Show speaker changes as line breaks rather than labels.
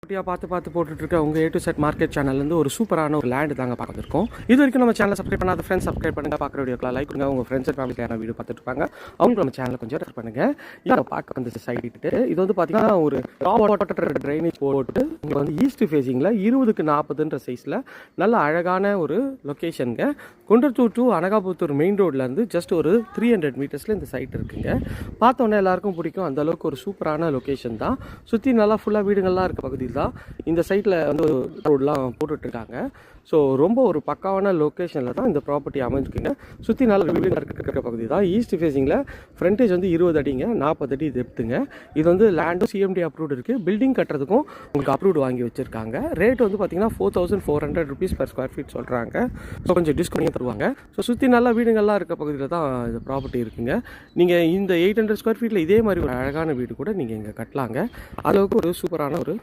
பார்த்து போட்டுட்டு இருக்க உங்கள் A to Z மார்க்கெட் சேனல்லேருந்து ஒரு சூப்பரான ஒரு லேண்டு தாங்க பார்த்துருக்கோம். இது வரைக்கும் நம்ம சேனலை சப்ஸ்கிரைப் பண்ணாத ஃப்ரெண்ட்ஸ் சப்ஸ்கிரைப் பண்ணுங்கள். பார்க்குற வீடியோக்கெலாம் லைக் பண்ணுங்கள். உங்கள் ஃப்ரெண்ட்ஸ் அண்ட் ஃபேமிலிக்கான வீடியோ பார்த்துட்டு இருப்பாங்க. அவங்க நம்ம சேனலை கொஞ்சம் ரெஃபர் பண்ணுங்கள். இதை பார்க்க வந்து சைட்டு இது வந்து பார்த்தீங்கன்னா ஒரு வாட்டர் ட்ரைனேஜ் போட்டு இங்கே வந்து ஈஸ்ட் ஃபேஸிங்கில் 20க்கு 40ன்ற சைஸில் நல்ல அழகான ஒரு லொக்கேஷனுங்க. குன்றத்தூர் டு அனகாபுத்தூர் மெயின் ரோட்லேருந்து ஜஸ்ட் ஒரு 300 மீட்டர்ஸில் இந்த சைட் இருக்குங்க. பார்த்தோன்னே எல்லாருக்கும் பிடிக்கும். அந்தளவுக்கு ஒரு சூப்பரான லொக்கேஷன் தான். சுற்றி நல்லா ஃபுல்லாக வீடுகள்லாம் இருக்க பகுதியில் தான் இந்த சைட்டில் வந்து ரோடெலாம் போட்டுட்ருக்காங்க. ஸோ ரொம்ப ஒரு பக்காவான லொக்கேஷனில் தான் இந்த ப்ராப்பர்ட்டி அமைஞ்சிருக்குங்க. சுற்றி நல்ல வீடுகள் இருக்கிற பகுதி தான். ஈஸ்ட் ஃபேஸிங்கில் ஃப்ரண்டேஜ் வந்து 20 அடிங்க, 40 அடி டெப்த்துங்க. இது வந்து லேண்டும் CMD அப்ரூவ்டு இருக்குது. பில்டிங் கட்டுறதுக்கும் உங்களுக்கு அப்ரூவ்டு வாங்கி வச்சுருக்காங்க. ரேட் வந்து பார்த்தீங்கன்னா 4400 ருபீஸ் per ஸ்கொயர் ஃபீட் சொல்கிறாங்க. ஸோ கொஞ்சம் டிஸ்கவுண்ட் தருவாங்க. ஸோ சுற்றி நல்லா வீடுகள்லாம் இருக்க பகுதியில் தான் இந்த ப்ராப்பர்ட்டி இருக்குங்க. நீங்கள் இந்த 800 ஸ்கொயர் ஃபீட்டில் இதே மாதிரி ஒரு அழகான வீடு கூட நீங்கள் இங்கே கட்டலாங்க. அளவுக்கு ஒரு சூப்பரான ஒரு